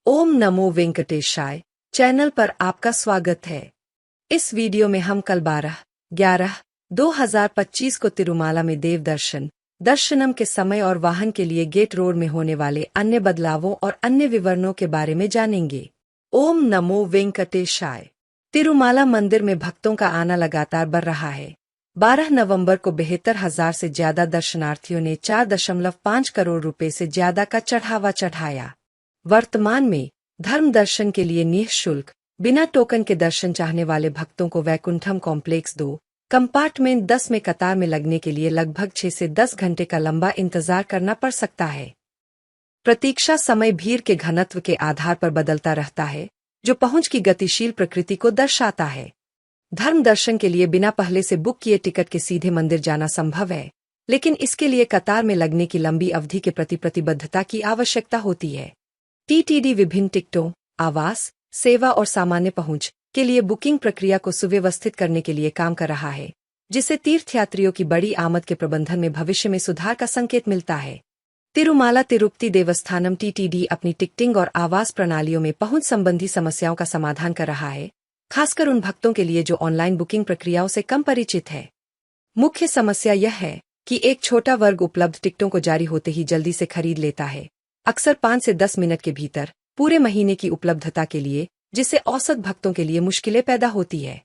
ओम नमो वेंकटेशाय channel पर आपका स्वागत है। इस वीडियो में हम कल 12/11/2025 को तिरुमाला में देव दर्शनम के समय और वाहन के लिए गेट रोड में होने वाले अन्य बदलावों और अन्य विवरणों के बारे में जानेंगे। ओम नमो वेंकटेशाय। तिरुमाला मंदिर में भक्तों का आना लगातार बढ़ रहा है। 12 नवंबर को 72,000 से ज्यादा दर्शनार्थियों ने 4.5 करोड़ रुपए से ज्यादा का चढ़ावा चढ़ाया। वर्तमान में धर्म दर्शन के लिए निःशुल्क बिना टोकन के दर्शन चाहने वाले भक्तों को वैकुंठम कॉम्प्लेक्स 2 कंपार्टमेंट 10 में कतार में लगने के लिए लगभग 6 से 10 घंटे का लंबा इंतजार करना पड़ सकता है। प्रतीक्षा समय भीड़ के घनत्व के आधार पर बदलता रहता है, जो पहुंच की गतिशील प्रकृति को दर्शाता है। धर्म दर्शन के लिए बिना पहले से बुक किए टिकट के सीधे मंदिर जाना संभव है, लेकिन इसके लिए कतार में लगने की लंबी अवधि के प्रति प्रतिबद्धता की आवश्यकता होती है। टीटीडी विभिन्न टिकटों, आवास, सेवा और सामान्य पहुंच के लिए बुकिंग प्रक्रिया को सुव्यवस्थित करने के लिए काम कर रहा है, जिससे तीर्थयात्रियों की बड़ी आमद के प्रबंधन में भविष्य में सुधार का संकेत मिलता है। तिरुमाला तिरुपति देवस्थानम टीटीडी अपनी टिकटिंग और आवास प्रणालियों में पहुंच संबंधी समस्याओं का समाधान कर रहा है, खासकर उन भक्तों के लिए जो ऑनलाइन बुकिंग प्रक्रियाओं से कम परिचित है। मुख्य समस्या यह है कि एक छोटा वर्ग उपलब्ध टिकटों को जारी होते ही जल्दी से खरीद लेता है, अक्सर 5 से 10 मिनट के भीतर पूरे महीने की उपलब्धता के लिए, जिससे औसत भक्तों के लिए मुश्किलें पैदा होती है।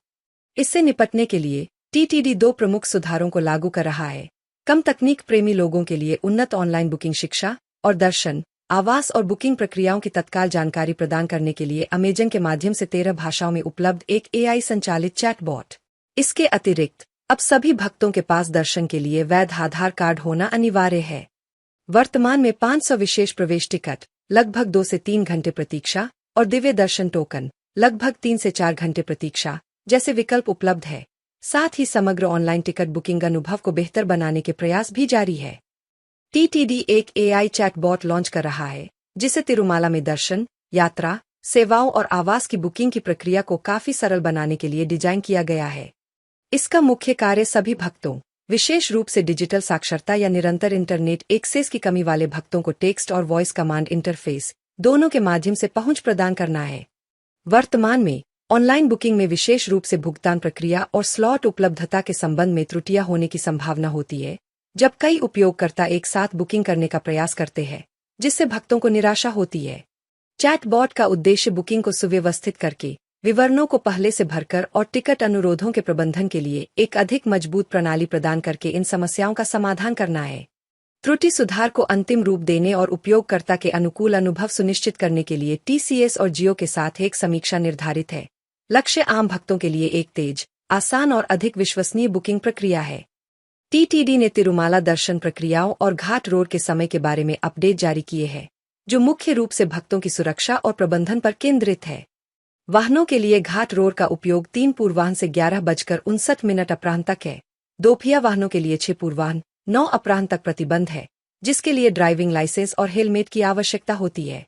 इससे निपटने के लिए टीटीडी 2 प्रमुख सुधारों को लागू कर रहा है। कम तकनीक प्रेमी लोगों के लिए उन्नत ऑनलाइन बुकिंग शिक्षा और दर्शन, आवास और बुकिंग प्रक्रियाओं की तत्काल जानकारी प्रदान करने के लिए अमेजन के माध्यम से 13 भाषाओं में उपलब्ध एक एआई संचालित चैटबॉट। इसके अतिरिक्त अब सभी भक्तों के पास दर्शन के लिए वैध आधार कार्ड होना अनिवार्य है। वर्तमान में 500 विशेष प्रवेश टिकट, लगभग 2 से 3 घंटे प्रतीक्षा, और दिव्य दर्शन टोकन, लगभग 3 से 4 घंटे प्रतीक्षा जैसे विकल्प उपलब्ध है। साथ ही समग्र ऑनलाइन टिकट बुकिंग अनुभव को बेहतर बनाने के प्रयास भी जारी है। टीटीडी एक एआई चैटबॉट लॉन्च कर रहा है, जिसे तिरुमाला में दर्शन, यात्रा, सेवाओं और आवास की बुकिंग की प्रक्रिया को काफी सरल बनाने के लिए डिजाइन किया गया है। इसका मुख्य कार्य सभी भक्तों, विशेष रूप से डिजिटल साक्षरता या निरंतर इंटरनेट एक्सेस की कमी वाले भक्तों को टेक्स्ट और वॉइस कमांड इंटरफेस दोनों के माध्यम से पहुंच प्रदान करना है। वर्तमान में ऑनलाइन बुकिंग में विशेष रूप से भुगतान प्रक्रिया और स्लॉट उपलब्धता के संबंध में त्रुटियां होने की संभावना होती है, जब कई उपयोगकर्ता एक साथ बुकिंग करने का प्रयास करते हैं, जिससे भक्तों को निराशा होती है। चैटबॉट का उद्देश्य बुकिंग को सुव्यवस्थित करके, विवरणों को पहले से भरकर और टिकट अनुरोधों के प्रबंधन के लिए एक अधिक मजबूत प्रणाली प्रदान करके इन समस्याओं का समाधान करना है। त्रुटि सुधार को अंतिम रूप देने और उपयोगकर्ता के अनुकूल अनुभव सुनिश्चित करने के लिए टीसीएस और जियो के साथ एक समीक्षा निर्धारित है। लक्ष्य आम भक्तों के लिए एक तेज, आसान और अधिक विश्वसनीय बुकिंग प्रक्रिया है। टीटीडी ने तिरुमाला दर्शन प्रक्रियाओं और घाट रोड के समय के बारे में अपडेट जारी किए हैं, जो मुख्य रूप से भक्तों की सुरक्षा और प्रबंधन पर केंद्रित है। वाहनों के लिए घाट रोड का उपयोग 3 पूर्वाह्न से 11:59 अपराह्न तक है। दोपहिया वाहनों के लिए 6 पूर्वाह्न 9 अपराह्न तक प्रतिबंध है, जिसके लिए ड्राइविंग लाइसेंस और हेलमेट की आवश्यकता होती है।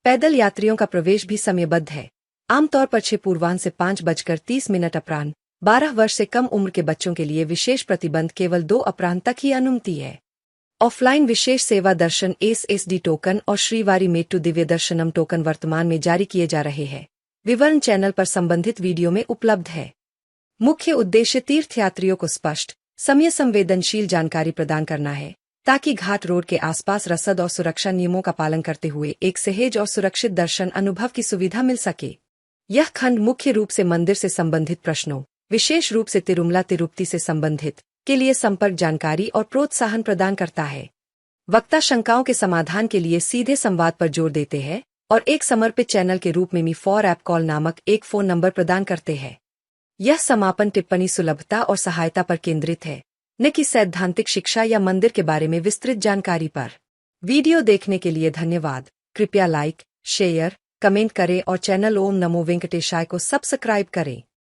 पैदल यात्रियों का प्रवेश भी समयबद्ध है, आमतौर पर 6 पूर्वाह्न से 5:30 अपराह्न। 12 वर्ष से कम उम्र के बच्चों के लिए विशेष प्रतिबंध केवल 2 अपराह्न तक ही अनुमति है। ऑफलाइन विशेष सेवा दर्शन एसएसडी टोकन और श्रीवारी मेट्टू दिव्य दर्शनम टोकन वर्तमान में जारी किए जा रहे हैं। विवरण चैनल पर संबंधित वीडियो में उपलब्ध है। मुख्य उद्देश्य तीर्थयात्रियों को स्पष्ट, समय संवेदनशील जानकारी प्रदान करना है, ताकि घाट रोड के आसपास रसद और सुरक्षा नियमों का पालन करते हुए एक सहज और सुरक्षित दर्शन अनुभव की सुविधा मिल सके। यह खंड मुख्य रूप से मंदिर से संबंधित प्रश्नों, विशेष रूप से तिरुमला तिरुपति से संबंधित के लिए संपर्क जानकारी और प्रोत्साहन प्रदान करता है। वक्ता शंकाओं के समाधान के लिए सीधे संवाद पर जोर देते हैं और एक समर्पित चैनल के रूप में मी फॉर ऐप कॉल नामक एक फोन नंबर प्रदान करते हैं। यह समापन टिप्पणी सुलभता और सहायता पर केंद्रित है, न कि सैद्धांतिक शिक्षा या मंदिर के बारे में विस्तृत जानकारी पर। वीडियो देखने के लिए धन्यवाद। कृपया लाइक, शेयर, कमेंट करें और चैनल ओम नमो वेंकटेशाय को सब्सक्राइब करें।